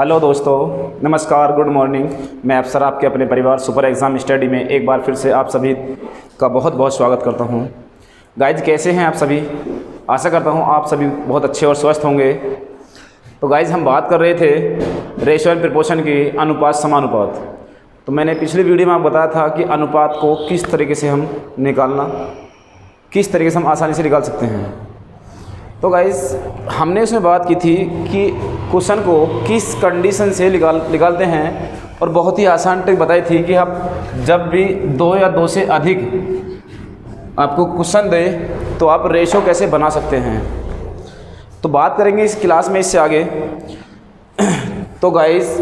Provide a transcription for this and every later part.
Hello दोस्तों, नमस्कार, good morning. मैं अफसर आपके अपने परिवार सुपर एग्ज़ाम स्टडी में एक बार फिर से आप सभी का बहुत बहुत स्वागत करता हूं। गाइज, कैसे हैं आप सभी? आशा करता हूं आप सभी बहुत अच्छे और स्वस्थ होंगे। तो गाइज, हम बात कर रहे थे रेशो एंड प्रोपोर्शन की, अनुपात समानुपात। तो मैंने पिछली वीडियो में आपको बताया था कि अनुपात को किस तरीके से हम निकालना, किस तरीके से हम आसानी से निकाल सकते हैं। तो गाइज़, हमने उसमें बात की थी कि क्वेश्चन को किस कंडीशन से निकालते हैं, और बहुत ही आसान ट्रिक बताई थी कि आप जब भी दो या दो से अधिक आपको क्वेश्चन दे तो आप रेशो कैसे बना सकते हैं। तो बात करेंगे इस क्लास में इससे आगे। तो गाइज़,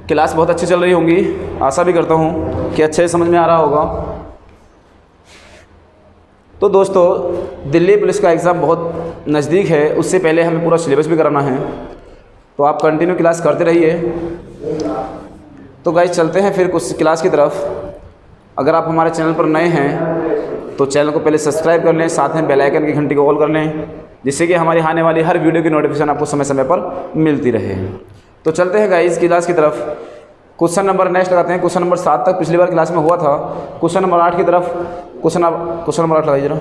क्लास बहुत अच्छी चल रही होंगी, आशा भी करता हूँ कि अच्छे से समझ में आ रहा होगा। तो दोस्तों, दिल्ली पुलिस का एग्ज़ाम बहुत नज़दीक है, उससे पहले हमें पूरा सिलेबस भी कराना है, तो आप कंटिन्यू क्लास करते रहिए। तो गाइस, चलते हैं फिर कुछ क्लास की तरफ। अगर आप हमारे चैनल पर नए हैं तो चैनल को पहले सब्सक्राइब कर लें, साथ में बेल आइकन की घंटी को ऑल कर लें, जिससे कि हमारी आने वाली हर वीडियो की नोटिफिकेशन आपको समय समय पर मिलती रहे। तो चलते हैं गाइस क्लास की तरफ। क्वेश्चन नंबर नेक्स्ट लगाते हैं। क्वेश्चन नंबर 7 तक पिछली बार क्लास में हुआ था। क्वेश्चन नंबर 8 की तरफ, क्वेश्चन नंबर 8 लगाइए जरा।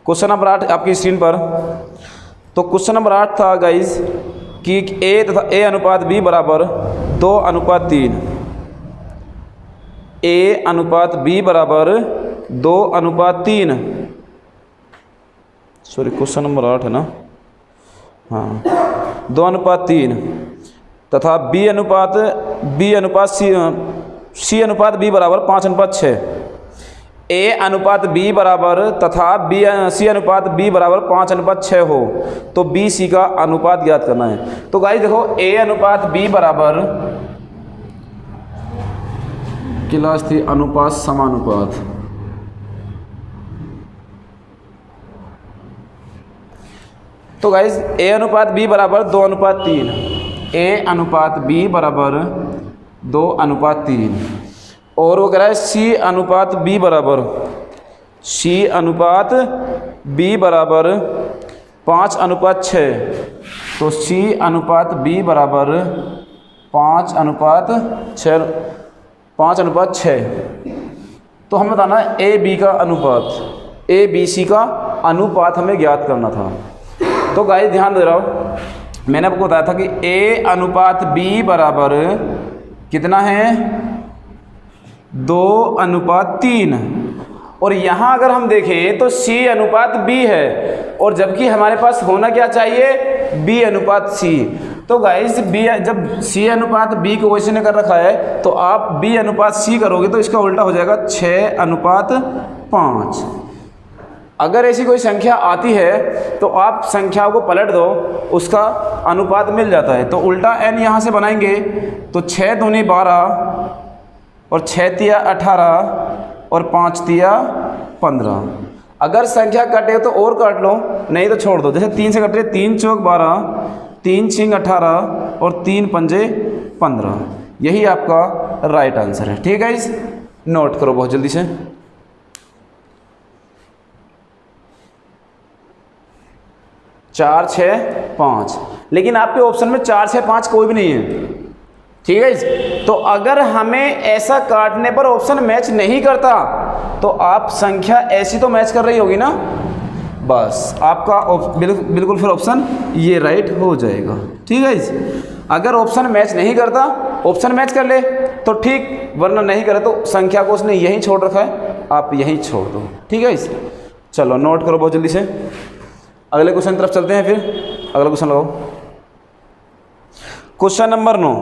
क्वेश्चन नंबर 8 आपकी स्क्रीन पर। तो क्वेश्चन नंबर 8 था गाइज कि ए तथा ए अनुपात बी बराबर 2:3। ए अनुपात बी बराबर 2:3। सॉरी, क्वेश्चन नंबर 8 है ना, हाँ, 2:3 तथा सी अनुपात बी बराबर 5:6। ए अनुपात बी बराबर तथा सी अनुपात बी बराबर 5:6 हो तो बी सी का अनुपात ज्ञात करना है। तो गाइस देखो, ए अनुपात बी बराबर, क्लास थी अनुपात समानुपात। तो गाइस, ए अनुपात बी बराबर 2:3। ए अनुपात बी बराबर 2:3 और वो कह रहा है सी अनुपात बी बराबर 5:6। तो सी अनुपात बी बराबर 5:6। तो हमें बताना है ए बी का अनुपात, ए बी सी का अनुपात हमें ज्ञात करना था। तो गाइस, ध्यान दे रहा हूँ, मैंने आपको बताया था कि ए अनुपात बी बराबर कितना है, 2:3। और यहाँ अगर हम देखें तो सी अनुपात बी है, और जबकि हमारे पास होना क्या चाहिए, बी अनुपात सी। तो गाइस, बी जब सी अनुपात बी को वैसे ने कर रखा है तो आप बी अनुपात सी करोगे तो इसका उल्टा हो जाएगा 6:5। अगर ऐसी कोई संख्या आती है तो आप संख्याओं को पलट दो, उसका अनुपात मिल जाता है। तो उल्टा n यहाँ से बनाएंगे तो 6 दूनी 12 और 6 तिया 18 और 5 तिया 15। अगर संख्या कटे तो और काट लो, नहीं तो छोड़ दो। जैसे 3 से कट रहे, 3 चौक 12, 3 छिंग 18 और 3 पंजे 15। यही आपका राइट आंसर है। ठीक है, इस नोट करो बहुत जल्दी से। 4, 6, 5, लेकिन आपके ऑप्शन में 4, 6, 5 कोई भी नहीं है। ठीक है, तो अगर हमें ऐसा काटने पर ऑप्शन मैच नहीं करता तो आप संख्या ऐसी तो मैच कर रही होगी ना, बस आपका बिल्कुल फिर ऑप्शन ये राइट हो जाएगा। ठीक है, अगर ऑप्शन मैच नहीं करता, ऑप्शन मैच कर ले तो ठीक, वरना नहीं करे तो संख्या को उसने यहीं छोड़ रखा है, आप यहीं छोड़ दो। ठीक है, चलो नोट करो बहुत जल्दी से। अगले क्वेश्चन की तरफ चलते हैं। फिर अगला क्वेश्चन लगाओ। Question number 9।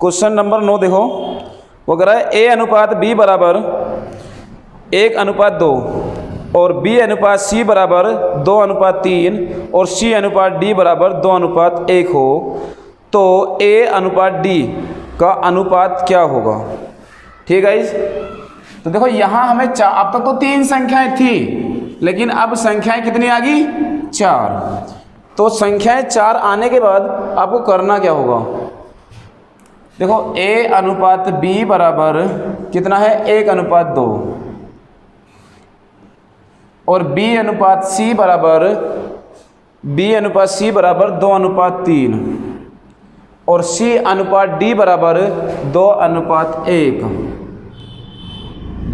क्वेश्चन नंबर 9 देखो, वो कह रहा है ए अनुपात बी बराबर 1:2 और बी अनुपात सी बराबर 2:3 और सी अनुपात डी बराबर 2:1 हो तो ए अनुपात डी का अनुपात क्या होगा। ठीक है, तो देखो यहाँ हमें अब तक तो 3 संख्याएं थी, लेकिन अब संख्याएं कितनी आ गई, 4। तो संख्याएं 4 आने के बाद आपको करना क्या होगा, देखो ए अनुपात बी बराबर कितना है, 1:2 और बी अनुपात सी बराबर B अनुपात C बराबर 2:3 और C अनुपात D बराबर 2:1।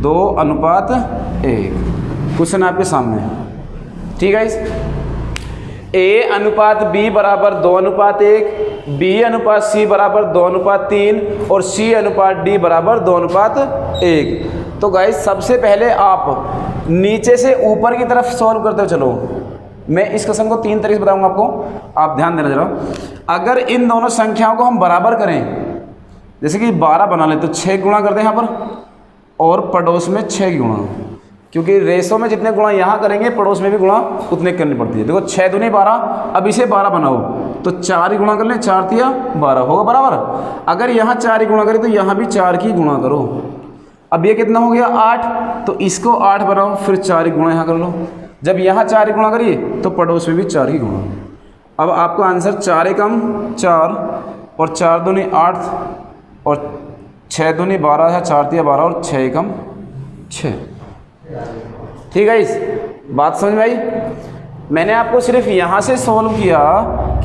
2:1 क्वेश्चन आपके सामने, ठीक है। A अनुपात B बराबर 2:1, B अनुपात C बराबर 2:3 और C अनुपात D बराबर 2:1। तो गाइस सबसे पहले आप नीचे से ऊपर की तरफ सॉल्व करते हो। चलो मैं इस क्वेश्चन को 3 तरीके से बताऊंगा आपको, आप ध्यान देना जरा। अगर इन दोनों संख्याओं को हम बराबर करें, जैसे कि 12 बना ले तो 6 गुणा कर दें यहाँ पर, और पड़ोस में 6 गुणा, क्योंकि रेशो में जितने गुणा यहाँ करेंगे पड़ोस में भी गुणा उतने करनी पड़ती है। देखो 6 दूनी 12, अब इसे 12 बनाओ तो 4 ही गुणा कर लें, 4 तिया 12 होगा बराबर। अगर यहाँ 4 ही गुणा करें तो यहाँ भी 4 की गुणा करो। अब ये कितना हो गया 8, तो इसको 8 बनाओ, फिर 4 ही गुणा यहाँ कर लो। जब यहाँ 4 ही गुणा करिए तो पड़ोस में भी 4 ही गुणा। अब आपका आंसर 4 एकम 4 और 4 दूनी 8 और 6 दूनी 12 है, 4 तिया 12 और 6 एकम 6। ठीक है, इस बात समझ में आई। मैंने आपको सिर्फ यहाँ से सॉल्व किया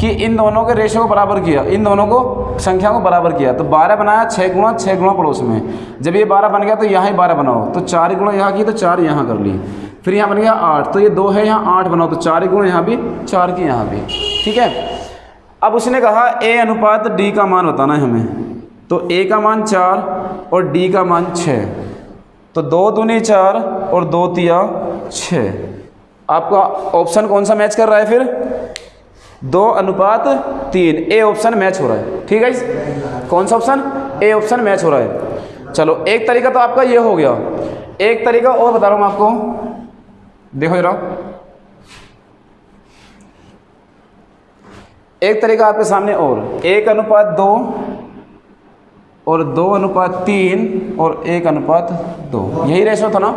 कि इन दोनों के रेशो को बराबर किया, इन दोनों को संख्या को बराबर किया। तो 12 बनाया, 6 गुणा पड़ोस में। जब ये 12 बन गया तो यहाँ ही 12 बनाओ, तो 4 गुणा यहाँ की तो 4 यहाँ कर ली। फिर यहाँ बन गया 8, तो ये 2 है, यहाँ 8 बनाओ तो 4 गुणा यहाँ भी, 4 की यहाँ भी। ठीक है, अब उसने कहा A अनुपात D का मान बताना है हमें। तो A का मान 4 और D का मान 6, तो 2 दूनी 4 और 2 तिया 6। आपका ऑप्शन कौन सा मैच कर रहा है फिर? 2:3। ए ऑप्शन मैच हो रहा है। ठीक है, कौन सा ऑप्शन? ए ऑप्शन मैच हो रहा है। चलो एक तरीका तो आपका ये हो गया, एक तरीका और बता रहा हूँ आपको, देखो जरा। एक तरीका आपके सामने और, 1:2 और 2:3 और 1:2। यही रेशो था ना,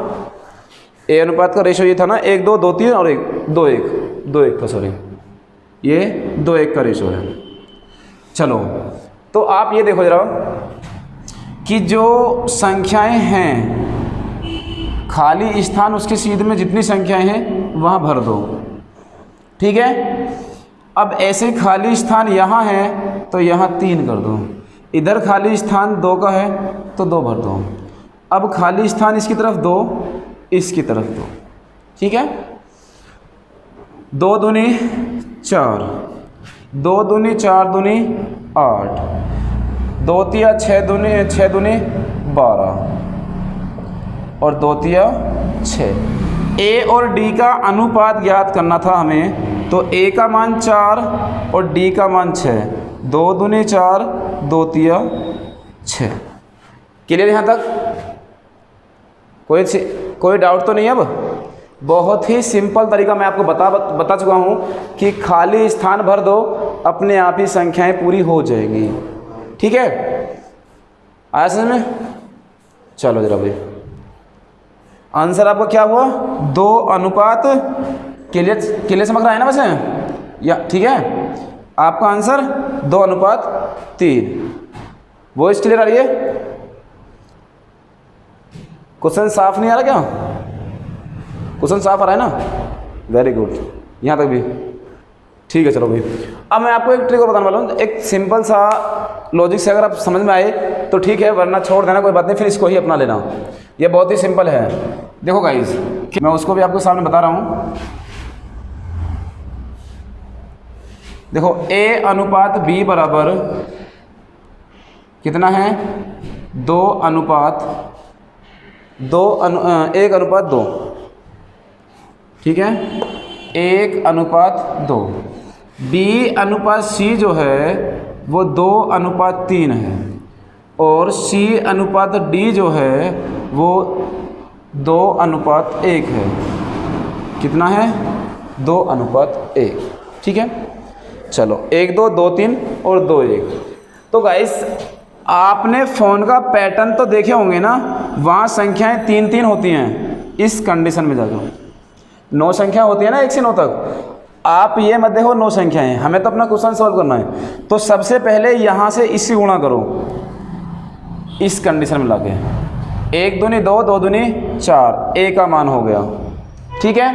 ए अनुपात का रेशो ये था ना, 1 2 2 3 और 1 2 1 2 1 था, सॉरी ये 2 1 का रेशो है। चलो तो आप ये देखो जरा कि जो संख्याएं हैं, खाली स्थान उसके सीध में जितनी संख्याएं हैं वहाँ भर दो। ठीक है, अब ऐसे खाली स्थान यहाँ है तो यहाँ 3 कर दो, इधर खाली स्थान 2 का है तो 2 भर दो। अब खाली स्थान इसकी तरफ 2, इसकी तरफ 2। ठीक है, 2 दूनी 4, 2 दूनी 4 दूनी 8, 2 तिया 6 दूनी 12 और 2 तिया 6। ए और डी का अनुपात ज्ञात करना था हमें, तो ए का मान 4 और डी का मान 6। 2 दूनी 4, 2 तिया 6। क्लियर यहाँ तक? कोई डाउट तो नहीं है? अब बहुत ही सिंपल तरीका मैं आपको बता चुका हूँ कि खाली स्थान भर दो, अपने आप ही संख्याएं पूरी हो जाएंगी। ठीक है, आया समझ में? चलो जरा भाई, आंसर आपका क्या हुआ? 2:, क्लियर समझ रहा है ना वैसे या? ठीक है, आपका आंसर 2:3। वॉइस क्लियर आ रही है? क्वेश्चन साफ नहीं आ रहा क्या? क्वेश्चन साफ आ रहा है ना? वेरी गुड, यहाँ तक भी ठीक है। चलो भाई, अब मैं आपको एक ट्रिक और बताने वाला हूँ। एक सिंपल सा लॉजिक से अगर आप समझ में आए तो ठीक है, वरना छोड़ देना, कोई बात नहीं, फिर इसको ही अपना लेना। ये बहुत ही सिंपल है। देखो गाइस, मैं उसको भी आपको सामने बता रहा हूँ। देखो A अनुपात B बराबर कितना है? 1:2। ठीक है, 1:2। B अनुपात C जो है वो 2:3 है, और C अनुपात D जो है वो 2:1 है। कितना है? 2:1। ठीक है, चलो 1 2 2 3 और 2 1। तो गाइस आपने फ़ोन का पैटर्न तो देखे होंगे ना, वहाँ संख्याएं 3 3 होती हैं। इस कंडीशन में जाकर 9 संख्या होती है ना, 1 से 9 तक। आप ये मत देखो 9 संख्याएं, हमें तो अपना क्वेश्चन सॉल्व करना है। तो सबसे पहले यहाँ से इससे गुणा करो, इस कंडीशन में लाके। 1 दूनी 2, 2 दूनी 4, A का मान हो गया। ठीक है,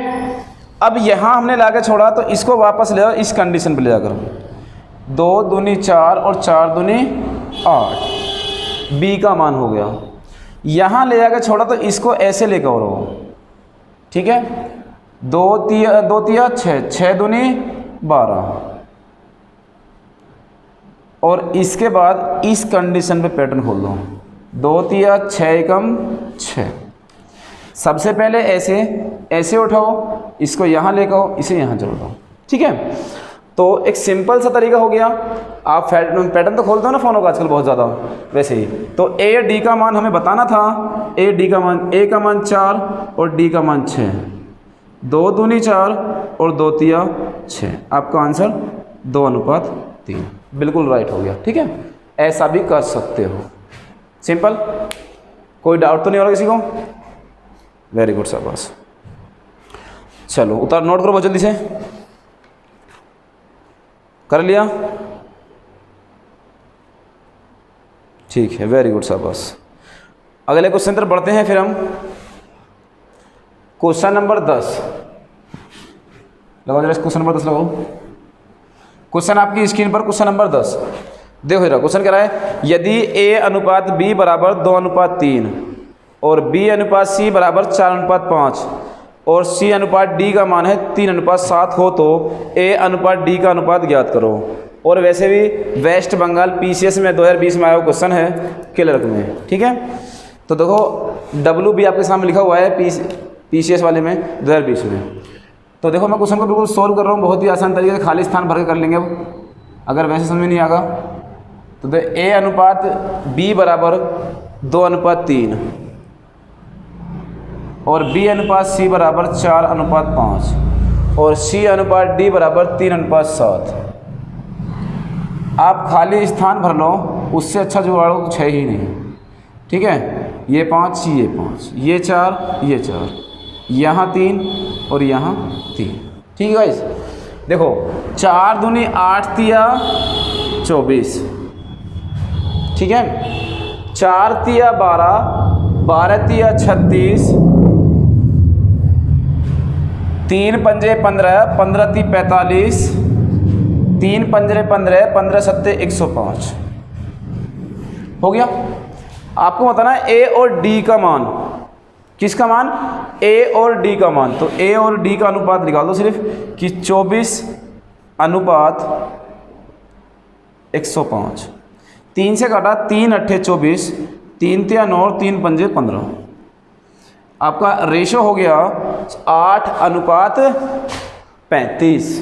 अब यहाँ हमने ला के छोड़ा तो इसको वापस ले आओ इस कंडीशन पे ले जाकर, 2 दूनी 4 और 4 दूनी 8, बी का मान हो गया। यहाँ ले जाकर छोड़ा तो इसको ऐसे लेकर आओ, ठीक है, 2 तिया 6, 6 दूनी 12, और इसके बाद इस कंडीशन पे पैटर्न खोल दो, 2 तिया 6 एकम 6। सबसे पहले ऐसे उठाओ, इसको यहाँ लेकर आओ, इसे यहाँ जोड़ दो, ठीक है। तो एक सिंपल सा तरीका हो गया। आप पैटर्न तो खोलते हो ना फ़ोनों का आजकल बहुत ज़्यादा, वैसे ही। तो ए डी का मान हमें बताना था, ए का मान 4 और डी का मान 6, 2 दूनी 4 और 2 तिया 6। आपका आंसर 2:3, बिल्कुल राइट हो गया, ठीक है। ऐसा भी कर सकते हो, सिंपल। कोई डाउट तो नहीं हो रहा किसी को? वेरी गुड शाबाश। चलो उतार, नोट करो बहुत जल्दी से। कर लिया? ठीक है, वेरी गुड शाबाश। अगले क्वेश्चन तरफ बढ़ते हैं फिर हम। क्वेश्चन नंबर 10 लगाओ जरा, क्वेश्चन नंबर 10 लगाओ। क्वेश्चन आपकी स्क्रीन पर क्वेश्चन नंबर 10 देखो जरा। क्वेश्चन कह रहा है, यदि ए अनुपात बी बराबर 2:3 और बी अनुपात सी बराबर 4:5 और सी अनुपात डी का मान है 3:7 हो तो ए अनुपात डी का अनुपात ज्ञात करो। और वैसे भी वेस्ट बंगाल पीसीएस में 2020 में आया हुआ क्वेश्चन है क्लर्क में, ठीक है। तो देखो डब्ल्यू भी आपके सामने लिखा हुआ है पीसीएस वाले में 2020 में। तो देखो मैं क्वेश्चन को बिल्कुल सोल्व कर रहा हूँ, बहुत ही आसान तरीके से, खाली स्थान भर के कर लेंगे। अब अगर वैसे समझ में नहीं आगा तो ए अनुपात बी बराबर 2:3 और बी अनुपात सी बराबर 4:5 और सी अनुपात डी बराबर 3:7। आप खाली स्थान भर लो, उससे अच्छा जुगाड़ो कुछ है ही नहीं, ठीक है। ये 5, ये 5, ये 4, ये 4, यहाँ 3 और यहाँ 3, ठीक है गाइस। देखो 4 दूनी 8 तिया 24, ठीक है। 4 तिया 12, 12 तिया 36, 3 पंजे 15, 15 ती 45, 3 पंजरे 15, 15 सत्ते 105 हो गया। आपको बताना है ए और डी का मान। किसका मान? ए और डी का मान। तो ए और डी का अनुपात निकाल दो सिर्फ कि 24:105। 3 से काटा, 3 अट्ठे 24, 3 तिया 9 और 3 पंजे 15। आपका रेशो हो गया 8:35।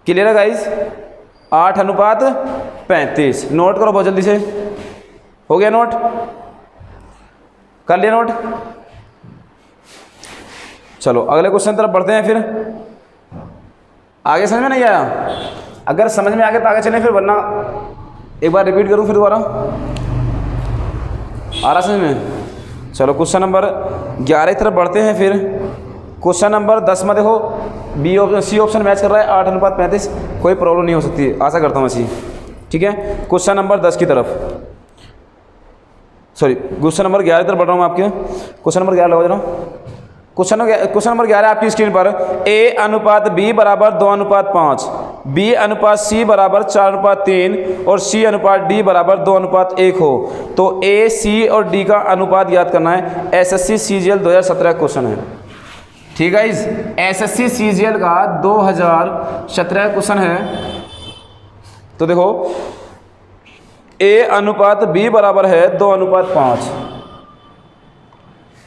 क्लियर है गाइस? 8:35। नोट करो बहुत जल्दी से। हो गया नोट? कर लिया नोट? चलो अगले क्वेश्चन तरफ बढ़ते हैं फिर। आगे समझ में नहीं आया? अगर समझ में आ गया तो आगे चलें, फिर वरना एक बार रिपीट करूं फिर दोबारा। आ रहा समझ में? चलो क्वेश्चन नंबर 11 की तरफ बढ़ते हैं फिर। क्वेश्चन नंबर 10 में देखो B option C option match कर रहा है 8:35। कोई प्रॉब्लम नहीं हो सकती, आशा करता हूँ ऐसी, ठीक है। क्वेश्चन नंबर 10 की तरफ, सॉरी क्वेश्चन नंबर 11 की तरफ बढ़ रहा हूँ मैं आपके। क्वेश्चन नंबर 11 लगा जरा। क्वेश्चन नंबर 11 आपकी स्क्रीन पर। ए अनुपात बी बराबर 2:5, बी अनुपात सी बराबर 4:3 और सी अनुपात डी बराबर 2:1 हो तो ए सी और डी का अनुपात याद करना है। एसएससी सीजीएल 2017 क्वेश्चन है, ठीक है। इस एसएससी सीजीएल का 2017 क्वेश्चन है। तो देखो ए अनुपात बी बराबर है 2:5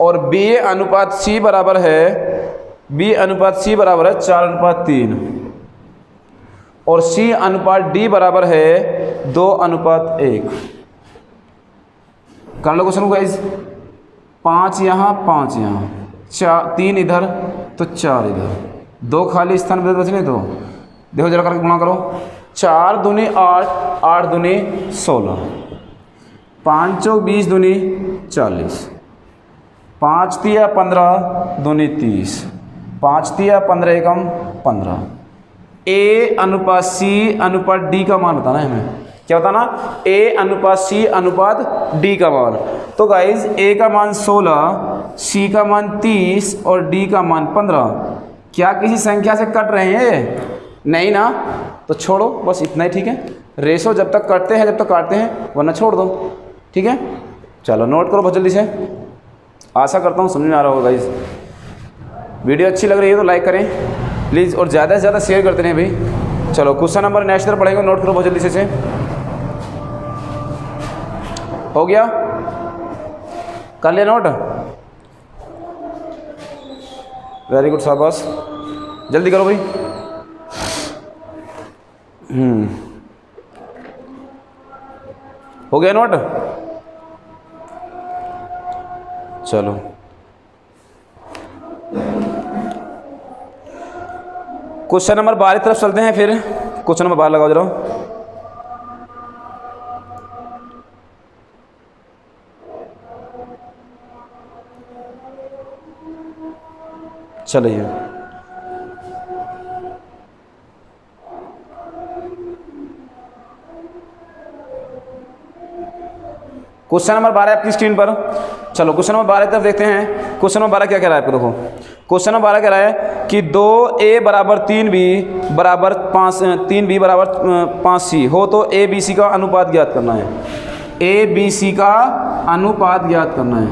और बी अनुपात सी बराबर है 4:3 और सी अनुपात डी बराबर है 2:1। कर लो क्वेश्चन को गाइस। 5 यहाँ 5 यहाँ, 3 इधर तो 4 इधर, 2 खाली स्थान बचने तो देखो जरा करके गुणा करो। 4 दूनी 8, 8 दूनी 16, 5 चौक 20 दूनी 40, 5 तिया 15 दूनी 30, 5 तिया 15 एकम 15। ए अनुपात सी अनुपात डी का मान बताना है हमें। क्या बताना? ए अनुपात सी अनुपात डी का मान। तो गाइज ए का मान 16, सी का मान 30 और डी का मान 15। क्या किसी संख्या से कट रहे हैं ये? नहीं ना, तो छोड़ो, बस इतना ही ठीक है। रेशो जब तक कटते हैं, जब तक काटते हैं, वरना छोड़ दो, ठीक है। चलो नोट करो बहुत जल्दी से। आशा करता हूँ समझ में आ रहा होगा गाइस। वीडियो अच्छी लग रही है तो लाइक करें प्लीज़, और ज़्यादा से ज़्यादा शेयर करते रहें भाई। चलो क्वेश्चन नंबर नेक्स्ट तरफ पढ़ेंगे, नोट करो बहुत जल्दी से। हो गया, कर लिया नोट? वेरी गुड, शाबाश, जल्दी करो भाई। हो गया नोट? चलो क्वेश्चन नंबर 12 की तरफ चलते हैं। फिर क्वेश्चन नंबर 12 लगाओ जरा। चलिए क्वेश्चन नंबर 12 आपकी स्क्रीन पर। चलो क्वेश्चन नंबर 12 की तरफ देखते हैं। क्वेश्चन नंबर 12 क्या कह रहा है आपको? देखो क्वेश्चन नंबर 12 कह रहा है कि 2a बराबर 3b बराबर 3b बराबर 5c हो तो a b c का अनुपात ज्ञात करना है। a b c का अनुपात ज्ञात करना है।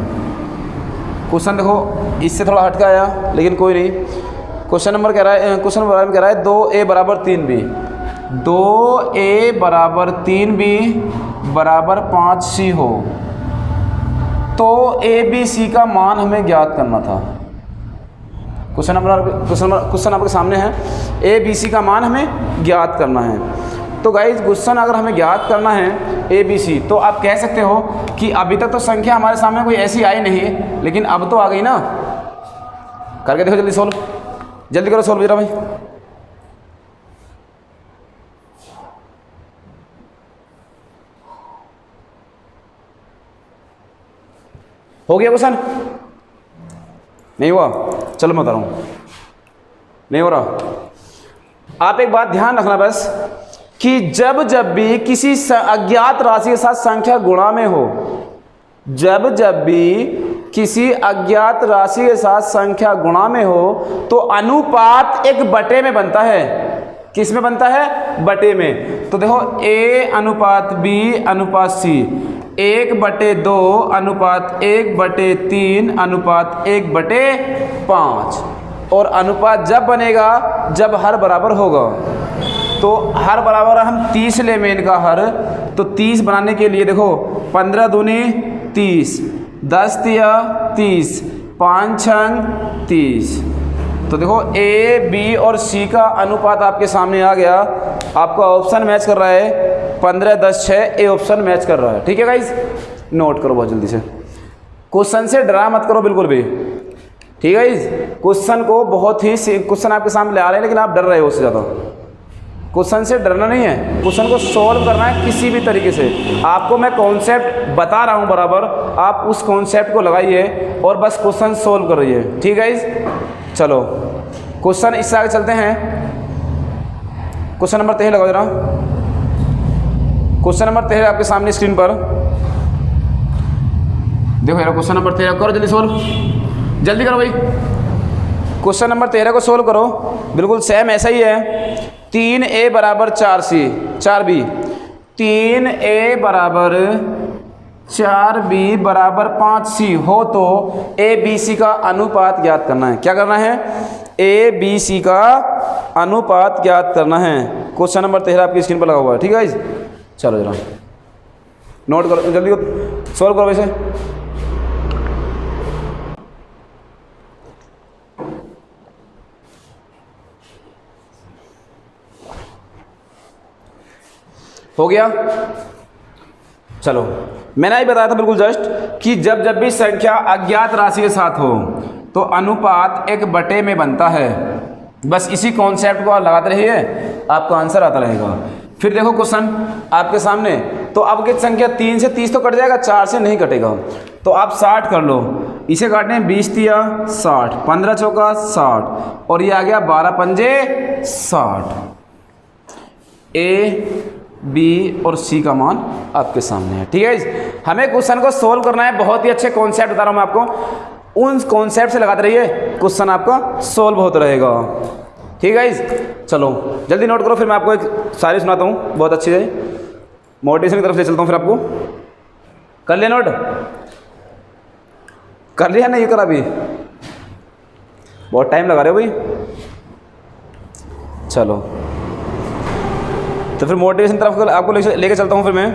क्वेश्चन देखो इससे थोड़ा हट के आया, लेकिन कोई नहीं। क्वेश्चन नंबर कह रहा है, क्वेश्चन नंबर में कह रहा है 2a बराबर 3b, 2a बराबर 3b बराबर 5c हो तो a b c का मान हमें ज्ञात करना था। क्वेश्चन आपके सामने है, a b c का मान हमें ज्ञात करना है। तो गाइज क्वेश्चन अगर हमें ज्ञात करना है a b c, तो आप कह सकते हो कि अभी तक तो संख्या हमारे सामने कोई ऐसी आई नहीं है, लेकिन अब तो आ गई ना। करके देखो जल्दी सोल्व, जल्दी करो सोल्व जरा भाई। हो गया क्वेश्चन? नहीं हुआ? चलो मैं बता रहा हूँ, नहीं हो रहा। आप एक बात ध्यान रखना बस, कि जब जब भी किसी अज्ञात राशि के साथ संख्या गुणा में हो, जब जब भी किसी अज्ञात राशि के साथ संख्या गुणा में हो, तो अनुपात एक बटे में बनता है। किस में बनता है? बटे में। तो देखो a अनुपात b अनुपात c, 1/2 अनुपात 1/3 अनुपात 1/5, और अनुपात जब बनेगा जब हर बराबर होगा। तो हर बराबर हम 30 ले में इनका हर, तो 30 बनाने के लिए देखो 15 दूनी 30, 10 तिया 30, 5 छंग 30। तो देखो a b और c का अनुपात आपके सामने आ गया। आपका ऑप्शन मैच कर रहा है 15 10 6, ए ऑप्शन मैच कर रहा है। ठीक है गाइज, नोट करो बहुत जल्दी से। क्वेश्चन से डरा मत करो बिल्कुल भी, ठीक है गाइज। क्वेश्चन को बहुत ही क्वेश्चन आपके सामने ले आ रहे हैं, लेकिन आप डर रहे हो उससे ज़्यादा। क्वेश्चन से डरना नहीं है, क्वेश्चन को सॉल्व करना है किसी भी तरीके से। आपको मैं कॉन्सेप्ट बता रहा हूँ बराबर, आप उस कॉन्सेप्ट को लगाइए और बस क्वेश्चन सॉल्व कर रहिए, ठीक है गाइज। चलो क्वेश्चन इससे आगे चलते हैं। क्वेश्चन नंबर 13 लगाओ जरा। क्वेश्चन नंबर 13 आपके सामने स्क्रीन पर देखो यार। क्वेश्चन नंबर 13 करो जल्दी सोल्व, जल्दी करो भाई। क्वेश्चन नंबर 13 को सोल्व करो, बिल्कुल सेम ऐसा ही है। 3a बराबर 4c 4b, 3a बराबर 4b बराबर 5c हो तो a b c का अनुपात ज्ञात करना है। क्या करना है? a b c का अनुपात ज्ञात करना है। क्वेश्चन नंबर 13 आपकी स्क्रीन पर लगा हुआ है, ठीक है गाइस। चलो जरा नोट करो, जल्दी सॉल्व करो वैसे। हो गया? चलो मैंने ही बताया था बिल्कुल जस्ट कि जब जब भी संख्या अज्ञात राशि के साथ हो तो अनुपात एक बटे में बनता है। बस इसी कॉन्सेप्ट को आप लगाते रहिए, आपका आंसर आता रहेगा। फिर देखो क्वेश्चन आपके सामने, तो अब की संख्या 3 से 30 तो कट जाएगा, 4 से नहीं कटेगा। तो आप 60 कर लो, इसे काटने हैं 20 तिया 60, 15 चौका 60, और ये आ गया 12 पंजे 60। ए बी और सी का मान आपके सामने है, ठीक है। हमें क्वेश्चन को सोल्व करना है, बहुत ही अच्छे कॉन्सेप्ट बता रहा हूँ मैं आपको। उन कॉन्सेप्ट से लगाते रहिए, क्वेश्चन आपका सॉल्व होता रहेगा। ठीक है गाइस, चलो जल्दी नोट करो, फिर मैं आपको एक शायरी सुनाता हूँ बहुत अच्छी है, मोटिवेशन की तरफ ले चलता हूँ। फिर आपको कर लिया नोट, कर लिया नहीं कर अभी, बहुत टाइम लगा रहे हो भाई। चलो तो फिर मोटिवेशन तरफ आपको लेके चलता हूँ। फिर मैं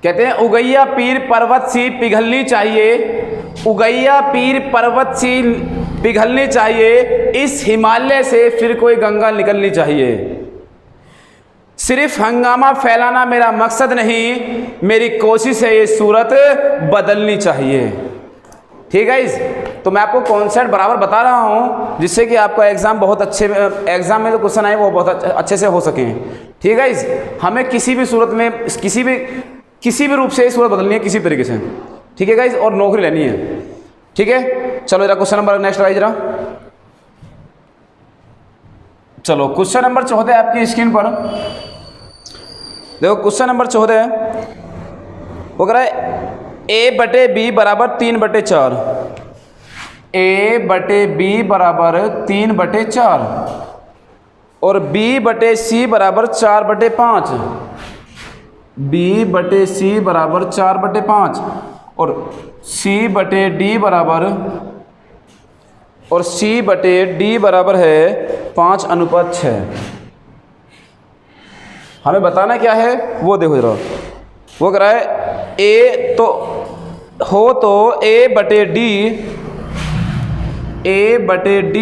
कहते हैं उगैया पीर पर्वत सी पिघलनी चाहिए, उगैया पीर पर्वत सी पिघलनी चाहिए, इस हिमालय से फिर कोई गंगा निकलनी चाहिए। सिर्फ हंगामा फैलाना मेरा मकसद नहीं, मेरी कोशिश है ये सूरत बदलनी चाहिए। ठीक है इस, तो मैं आपको कॉन्सेप्ट बराबर बता रहा हूँ जिससे कि आपका एग्ज़ाम बहुत अच्छे, एग्ज़ाम में जो क्वेश्चन आए वो बहुत अच्छे से हो सकें। ठीक है इस, हमें किसी भी सूरत में किसी भी रूप से सूरत बदलनी है, किसी तरीके से। ठीक है गाइस, और नौकरी लेनी है। ठीक है, चलो जरा क्वेश्चन नंबर नेक्स्ट लगाइए जरा। चलो क्वेश्चन नंबर 14 आपकी स्क्रीन पर देखो। क्वेश्चन नंबर 14 वो कह रहा है A/B बराबर 3/4, A/B बराबर 3/4 और B/C बराबर 4/5, B/C बराबर 4/5 और C/D बराबर है 5:6। हमें बताना क्या है वो देखो जरा। वो कह रहा है A तो A/D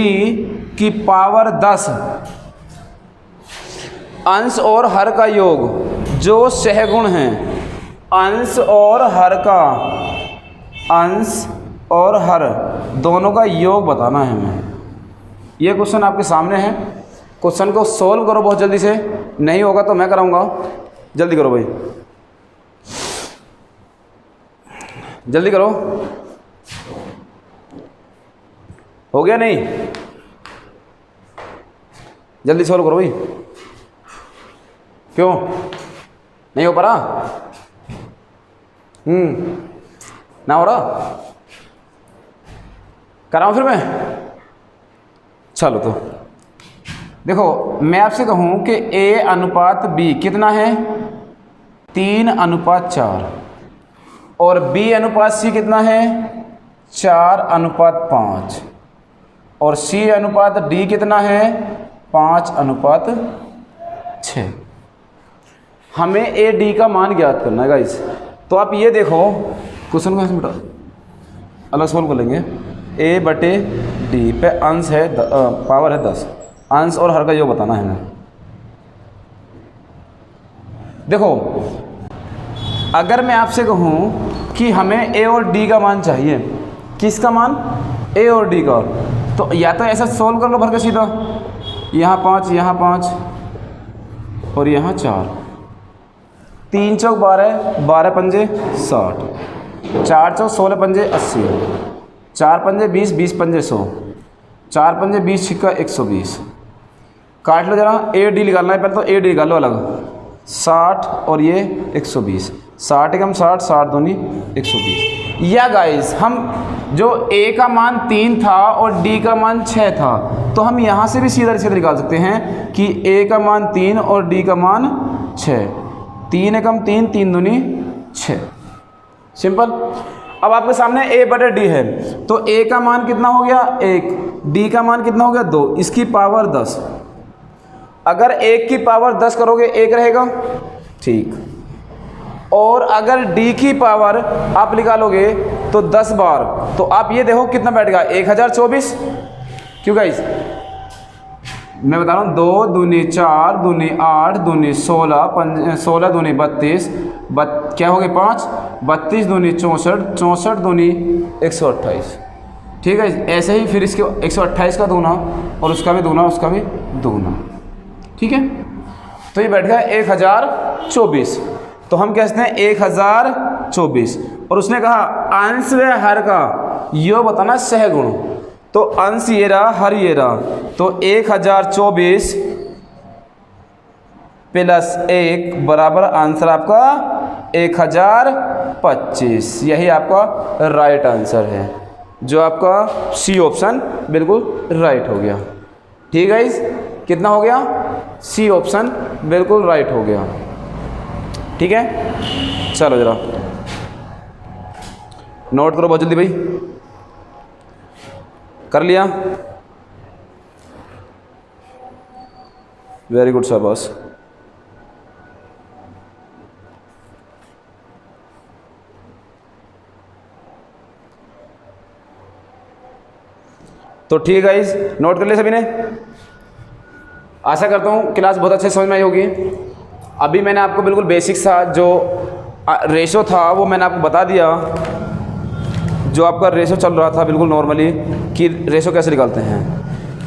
की पावर 10 अंश और हर का योग जो सहगुण है। अंश और हर दोनों का योग बताना है हमें। ये क्वेश्चन आपके सामने है, क्वेश्चन को सोल्व करो बहुत जल्दी से, नहीं होगा तो मैं कराऊंगा। जल्दी करो भाई, जल्दी करो। हो गया नहीं? जल्दी सोल्व करो भाई। क्यों नहीं हो पा रहा? ना हो रहा? कराऊं फिर मैं? चलो तो देखो, मैं आपसे कहूं कि A/B कितना है 3:4 और B/C कितना है 4:5 और C/D कितना है 5:6। हमें AD का मान ज्ञात करना है गाइस। तो आप ये देखो, क्वेश्चन को ऐसे मिटा अलग सोल्व कर लेंगे। A/D पे अंश है पावर है 10, अंश और हर का योग बताना है हमें। देखो, अगर मैं आपसे कहूँ कि हमें A और D का मान चाहिए, किसका मान? A और D का, तो या तो ऐसा सोल्व कर लो भर के सीधा, यहाँ 5 यहाँ 5 और यहाँ 4, 3 चौक 12, 12 पंजे 60, 4 चौक 16 पंजे 80, 4 पंजे 20, 20 पंजे 100, 4 पंजे 20 छिक्का 120। काट लो जरा, AD निकालना है पहले, तो AD निकाल लो अलग। 60 और ये 120, 60 एकम 60, 60 दूनी 120। या गाइस, हम जो A का मान 3 था और D का मान 6 था, तो हम यहाँ से भी सीधा निकाल सकते हैं कि A का मान 3 और D का मान 6। 3 एकम 3, 3 दूनी 6। सिंपल। अब आपके सामने A/D है, तो A का मान कितना हो गया 1, D का मान कितना हो गया 2, इसकी पावर 10। अगर 1 की पावर 10 करोगे 1 रहेगा, ठीक। और अगर D की पावर आप निकालोगे तो 10 बार, तो आप ये देखो कितना बैठेगा 1024। क्यों गाइस? मैं बता रहा हूँ 2 दूनी 4 दूनी 8 दूनी 16, 16 दूनी 32, क्या हो गए 5, 32 दूनी 64, 64 दूनी 128। ठीक है, ऐसे ही फिर इसके 128 का दूना और उसका भी दूना, उसका भी दूना। ठीक है, तो ये बैठ गया 1024। तो हम कहते हैं 1024 और उसने कहा अंश व हर का योग बताना सहगुण। तो अंश ये रहा, हर ये रहा, तो 1024 + 1 बराबर आंसर आपका 1025, यही आपका राइट आंसर है, जो आपका सी ऑप्शन बिल्कुल राइट हो गया। ठीक है गाइस, कितना हो गया? सी ऑप्शन बिल्कुल राइट हो गया। ठीक है, चलो जरा नोट करो बहुत जल्दी भाई। कर लिया? वेरी गुड शाबाश। तो ठीक है गाइस, नोट कर लिया सभी ने? आशा करता हूँ क्लास बहुत अच्छे समझ में आई होगी। अभी मैंने आपको बिल्कुल बेसिक सा जो रेशो था वो मैंने आपको बता दिया, जो आपका रेशो चल रहा था बिल्कुल नॉर्मली कि रेशो कैसे निकालते हैं।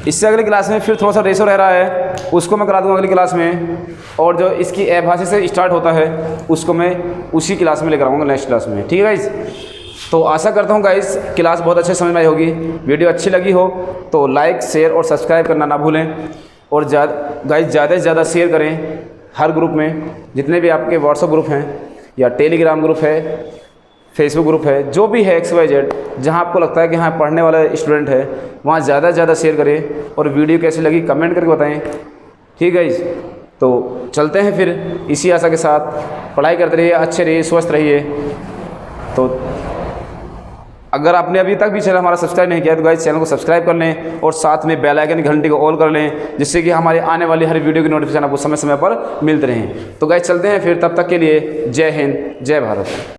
इससे अगली क्लास में फिर थोड़ा सा रेशो रह रहा है, उसको मैं करा दूँगा अगली क्लास में। और जो इसकी अभाज्य से स्टार्ट होता है उसको मैं उसी क्लास में लेकर आऊँगा, नेक्स्ट क्लास में। ठीक है गाइस, तो आशा करता हूँ गाइस क्लास बहुत अच्छे समझ में आई होगी। वीडियो अच्छी लगी हो तो लाइक, शेयर और सब्सक्राइब करना ना भूलें। और गाइस ज़्यादा से ज़्यादा शेयर करें हर ग्रुप में, जितने भी आपके व्हाट्सएप ग्रुप हैं या टेलीग्राम ग्रुप है, फेसबुक ग्रुप है, जो भी है XYZ, जहाँ आपको लगता है कि हाँ पढ़ने वाला स्टूडेंट है, वहाँ ज़्यादा से ज़्यादा शेयर करें। और वीडियो कैसी लगी कमेंट करके बताएं। ठीक है गाइस, तो चलते हैं फिर इसी आशा के साथ। पढ़ाई करते रहिए, अच्छे रहिए, स्वस्थ रहिए। तो अगर आपने अभी तक भी चैनल हमारा सब्सक्राइब नहीं किया तो गाइस चैनल को सब्सक्राइब कर लें और साथ में बेल आइकन घंटी को ऑल कर लें, जिससे कि हमारे आने वाली हर वीडियो की नोटिफिकेशन आपको समय समय पर मिलते रहें। तो गाइस चलते हैं फिर, तब तक के लिए जय हिंद, जय भारत।